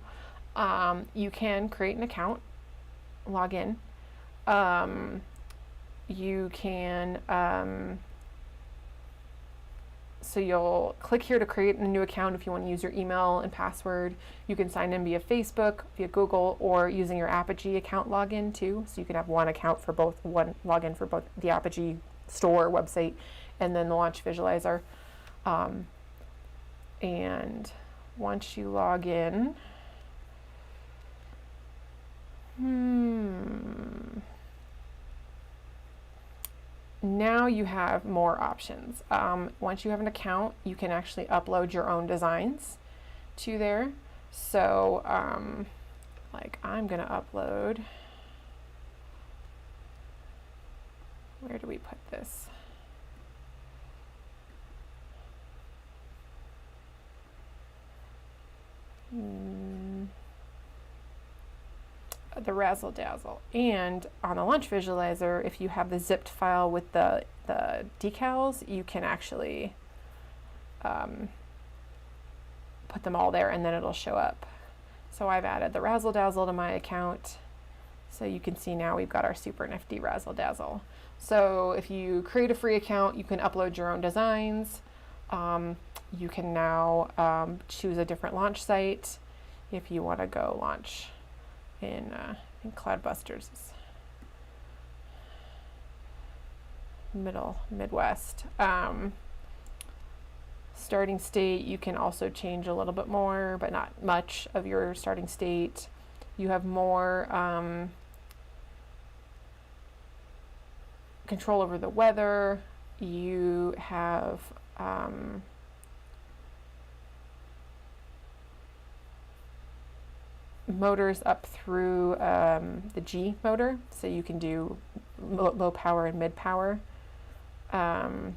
you can create an account, log in. You can, so you'll click here to create a new account if you want to use your email and password. You can sign in via Facebook, via Google, or using your Apogee account login too. So you can have one account for both, one login for both the Apogee store website and then the launch visualizer. And once you log in, now you have more options. Once you have an account, you can actually upload your own designs to there. So like I'm gonna upload, where do we put this? The Razzle Dazzle. And on the launch visualizer, if you have the zipped file with the decals, you can actually put them all there and then it'll show up. So I've added the Razzle Dazzle to my account. So you can see now we've got our super nifty Razzle Dazzle. So if you create a free account, you can upload your own designs. You can now choose a different launch site if you want to go launch in Cloudbusters, Midwest. Starting state, you can also change a little bit more, but not much of your starting state. You have more control over the weather. You have motors up through the G motor, so you can do low power and mid power. Uh-oh.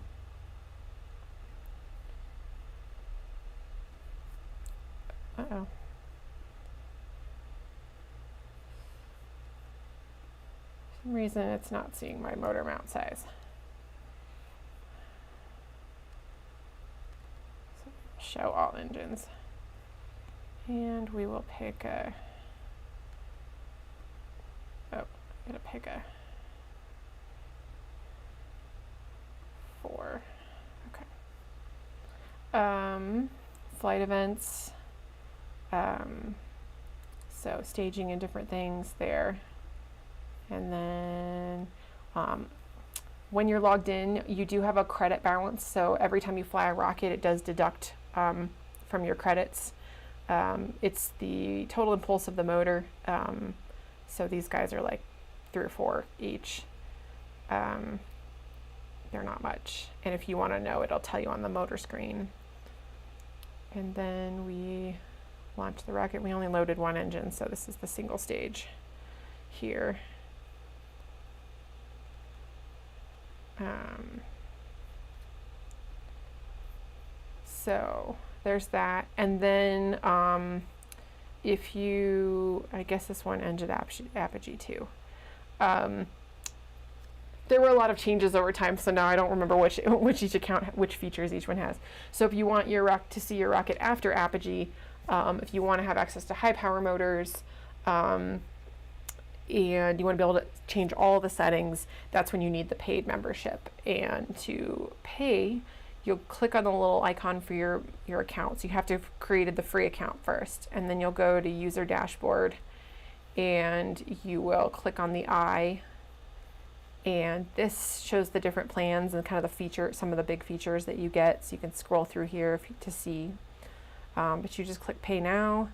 For some reason it's not seeing my motor mount size. So show all engines. And we will pick a, oh, I'm gonna pick a 4, okay. Flight events, so staging and different things there. And then when you're logged in, you do have a credit balance, so every time you fly a rocket, it does deduct from your credits. It's the total impulse of the motor, so these guys are like 3 or 4 each. They're not much, and if you want to know, it'll tell you on the motor screen. And then we launched the rocket. We only loaded 1 engine, so this is the single stage here. So there's that. And then if you, I guess this one ended Apogee too. There were a lot of changes over time, so now I don't remember which each account, which features each one has. So if you want your to see your rocket after Apogee, if you want to have access to high power motors, and you want to be able to change all the settings, that's when you need the paid membership. And to pay, you'll click on the little icon for your account. So you have to have created the free account first, and then you'll go to user dashboard and you will click on the eye, and this shows the different plans and kind of the feature, some of the big features that you get. So you can scroll through here to see but you just click pay now,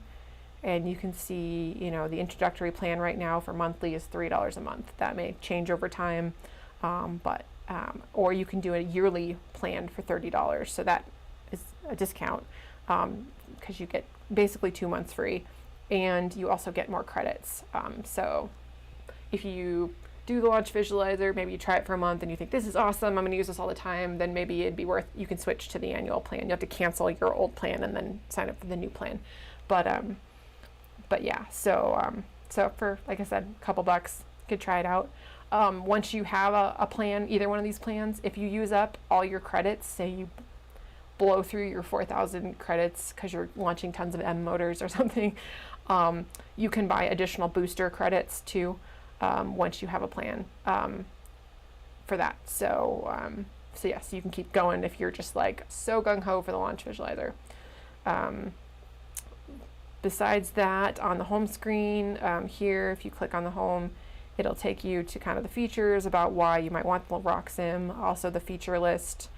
and you can see, you know, the introductory plan right now for monthly is $3 a month. That may change over time, or you can do a yearly plan for $30. So that is a discount because you get basically 2 months free, and you also get more credits. So if you do the launch visualizer, maybe you try it for a month and you think this is awesome, I'm going to use this all the time, then maybe it'd be worth, you can switch to the annual plan. You have to cancel your old plan and then sign up for the new plan. But yeah, so for, like I said, a couple bucks, you could try it out. Once you have a plan, either one of these plans, if you use up all your credits, say you blow through your 4,000 credits because you're launching tons of M motors or something, you can buy additional booster credits too. Once you have a plan for that. So yes, you can keep going if you're just like so gung-ho for the launch visualizer. Besides that, on the home screen here, if you click on the home, it'll take you to kind of the features about why you might want the RockSim, also the feature list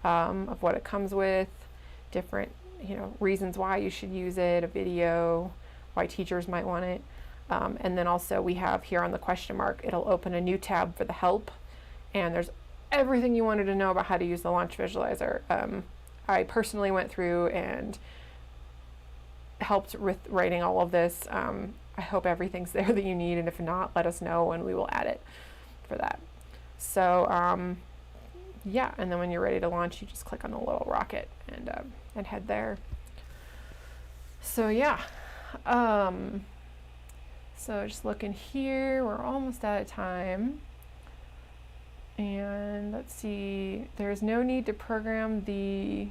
of what it comes with, different, you know, reasons why you should use it, a video, why teachers might want it. And then also we have here on the question mark, it'll open a new tab for the help, and there's everything you wanted to know about how to use the launch visualizer. I personally went through and helped with writing all of this. I hope everything's there that you need, and if not, let us know and we will add it for that. So yeah, and then when you're ready to launch, you just click on the little rocket and head there. So yeah. So just looking here, we're almost out of time. And let's see, there's no need to program the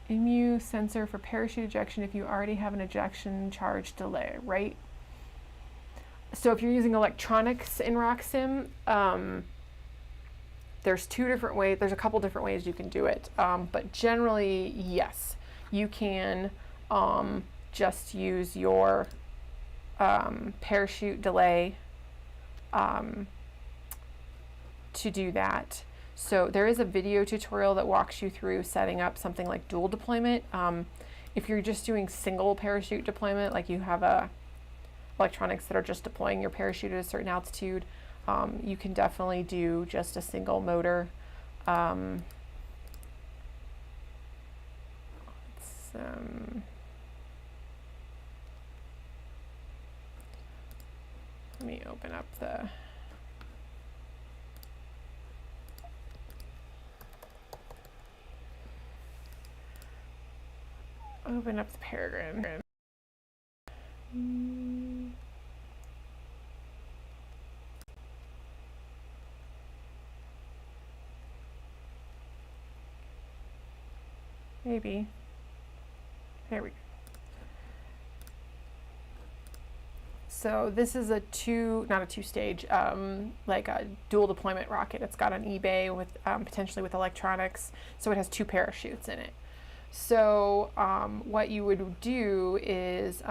IMU sensor for parachute ejection if you already have an ejection charge delay, right? So if you're using electronics in RockSim, there's two different ways, there's a couple different ways you can do it. But generally, yes, you can just use your parachute delay to do that. So there is a video tutorial that walks you through setting up something like dual deployment. If you're just doing single parachute deployment, like you have electronics that are just deploying your parachute at a certain altitude, you can definitely do just a single motor. Let me open up the paragraph. Maybe. There we go. So this is not a two-stage, like a dual deployment rocket. It's got on eBay with potentially with electronics, so it has 2 parachutes in it. So what you would do is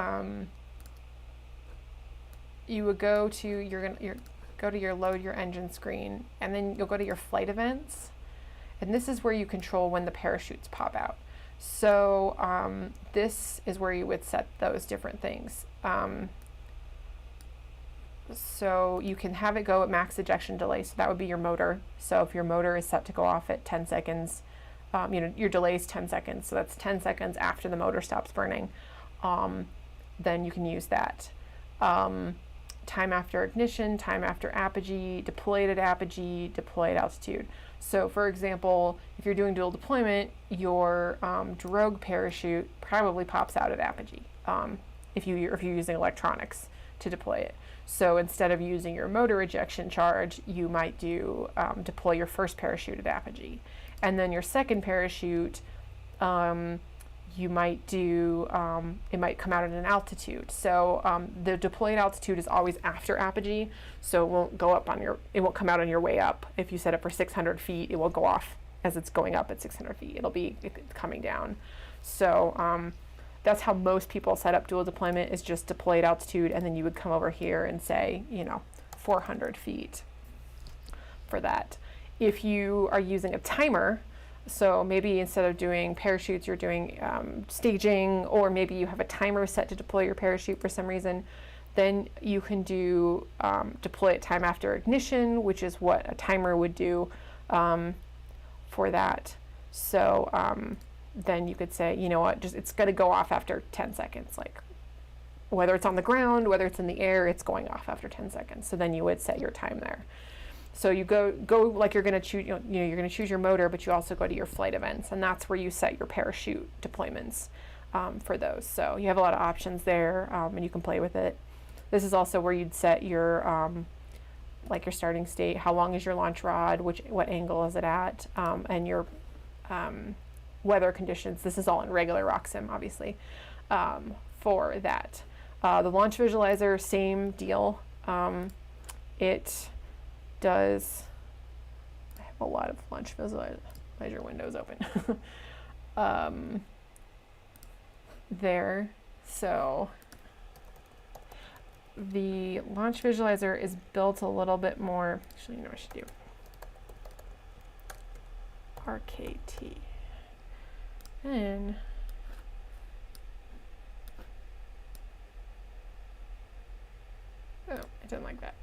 you would go to your load your engine screen, and then you'll go to your flight events, and this is where you control when the parachutes pop out. So this is where you would set those different things. So you can have it go at max ejection delay, so that would be your motor. So if your motor is set to go off at 10 seconds, you know, your delay is 10 seconds, so that's 10 seconds after the motor stops burning, then you can use that. Time after ignition, time after apogee, deployed at apogee, deployed altitude. So for example, if you're doing dual deployment, your drogue parachute probably pops out at apogee if you're using electronics to deploy it. So instead of using your motor ejection charge, you might do deploy your first parachute at apogee. And then your second parachute, you might do, it might come out at an altitude. So the deployed altitude is always after apogee, so it won't go up on it won't come out on your way up. If you set it for 600 feet, it will go off as it's going up at 600 feet. It'll be coming down. So that's how most people set up dual deployment, is just deployed altitude, and then you would come over here and say, you know, 400 feet for that. If you are using a timer, So maybe instead of doing parachutes, you're doing staging, or maybe you have a timer set to deploy your parachute for some reason. Then you can do deploy at time after ignition, which is what a timer would do for that. So then you could say, you know what, just it's going to go off after 10 seconds. Like whether it's on the ground, whether it's in the air, it's going off after 10 seconds. So then you would set your time there. So you go like you're going to choose, you're going to choose your motor, but you also go to your flight events, and that's where you set your parachute deployments for those. So you have a lot of options there, and you can play with it. This is also where you'd set your like your starting state, how long is your launch rod, what angle is it at, and your weather conditions. This is all in regular RockSim, obviously, for that. The launch visualizer, same deal. It does, I have a lot of launch visualizer windows open there. So the launch visualizer is built a little bit more, actually, you know what I should do? RKT. And oh, I didn't like that.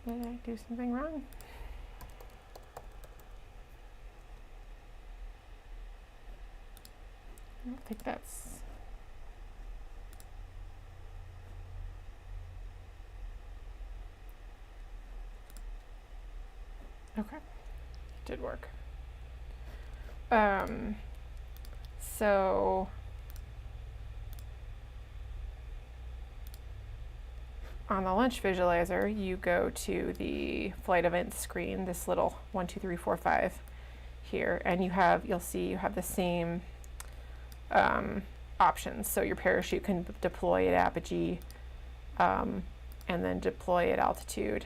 Did I do something wrong? I don't think that's... Okay, it did work. So on the launch visualizer, you go to the flight event screen, this little 1, 2, 3, 4, 5 here, and you'll see you have the same options. So your parachute can deploy at apogee and then deploy at altitude,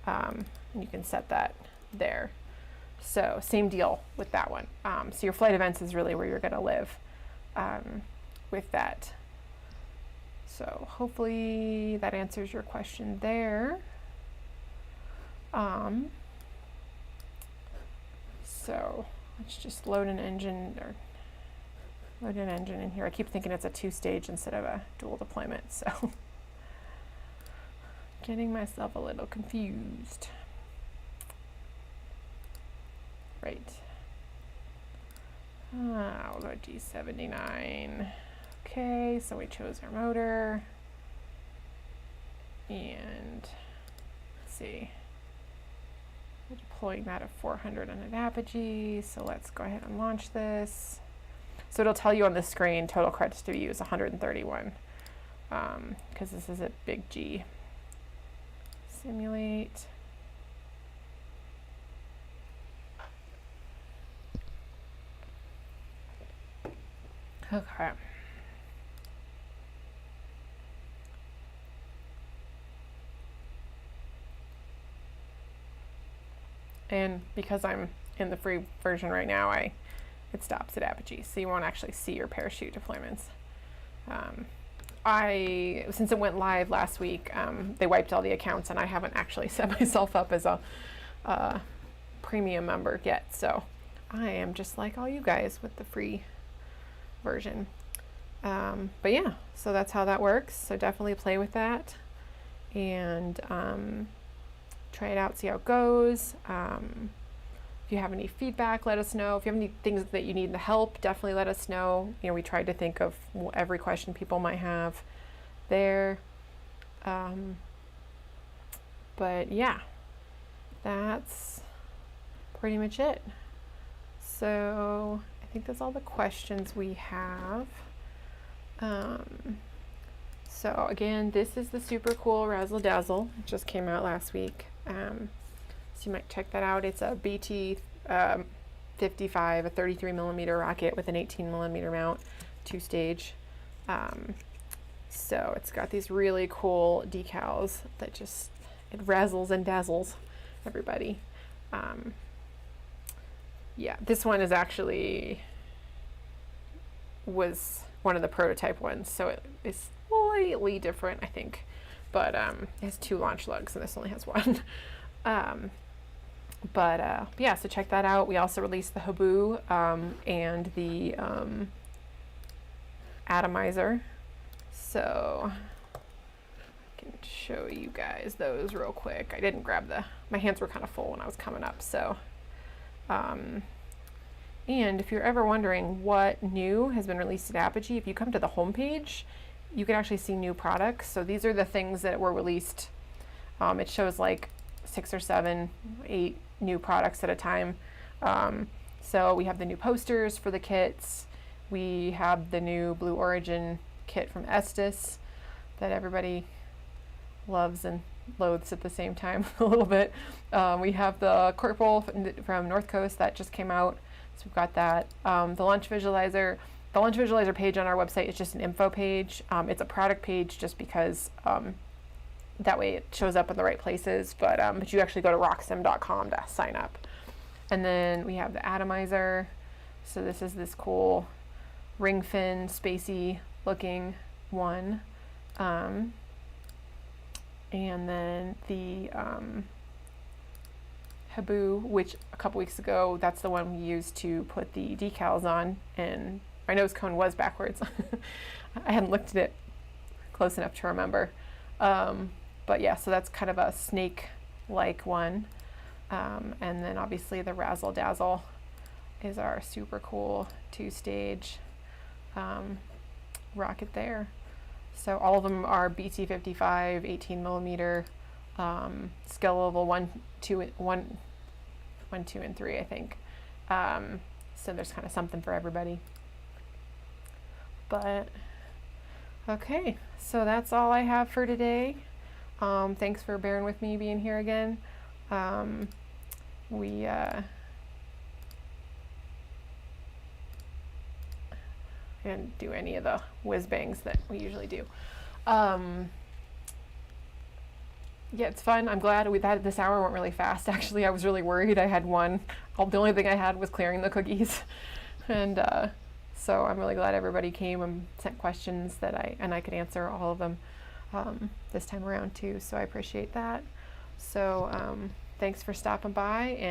and you can set that there. So same deal with that one. So your flight events is really where you're going to live with that. So hopefully that answers your question there. So let's just load an engine in here. I keep thinking it's a 2-stage instead of a dual deployment, so getting myself a little confused. Right. We'll go G79. Okay, so we chose our motor. And let's see. We're deploying that at 400 on an apogee, so let's go ahead and launch this. So it'll tell you on the screen total credits to use 131, because this is a big G. Simulate. Okay. And because I'm in the free version right now, it stops at apogee, so you won't actually see your parachute deployments. Since it went live last week, they wiped all the accounts, and I haven't actually set myself up as a premium member yet, so I am just like all you guys with the free version. But yeah, so that's how that works. So definitely play with that and try it out, see how it goes. If you have any feedback, let us know. If you have any things that you need the help, definitely let us know. You know, we tried to think of every question people might have there. But yeah, that's pretty much it. So I think that's all the questions we have. So again, this is the super cool Razzle Dazzle. It just came out last week. So you might check that out. It's a BT 55, a 33 millimeter rocket with an 18 millimeter mount, 2-stage. So it's got these really cool decals that just, it razzles and dazzles everybody. Yeah, this one is actually one of the prototype ones, so it is slightly different, I think. But it has 2 launch lugs, and this only has 1. Yeah, so check that out. We also released the Khufu and the atomizer. So I can show you guys those real quick. I didn't grab my hands were kind of full when I was coming up. So, and if you're ever wondering what new has been released at Apogee, if you come to the homepage, you can actually see new products. So these are the things that were released. It shows like 6 or 7, 8 new products at a time. So we have the new posters for the kits. We have the new Blue Origin kit from Estes that everybody loves and loathes at the same time a little bit. We have the Corporal from North Coast that just came out. So we've got that. The launch visualizer. The launch visualizer page on our website is just an info page. It's a product page just because that way it shows up in the right places, but you actually go to rocksim.com to sign up. And then we have the atomizer. So this is this cool ring fin, spacey looking one. And then the Khufu, which a couple weeks ago, that's the one we used to put the decals on, and my nose cone was backwards. I hadn't looked at it close enough to remember. But yeah, so that's kind of a snake-like one. And then obviously the Razzle Dazzle is our super cool 2-stage rocket there. So all of them are BT55, 18 millimeter, skill level 1, 2, and 3, I think. So there's kind of something for everybody. But okay, so that's all I have for today. Thanks for bearing with me being here again. We didn't do any of the whiz bangs that we usually do. Yeah, it's fun. I'm glad this hour went really fast. Actually, I was really worried. I had one. The only thing I had was clearing the cookies, and so I'm really glad everybody came and sent questions that I could answer all of them this time around too. So I appreciate that. So thanks for stopping by, and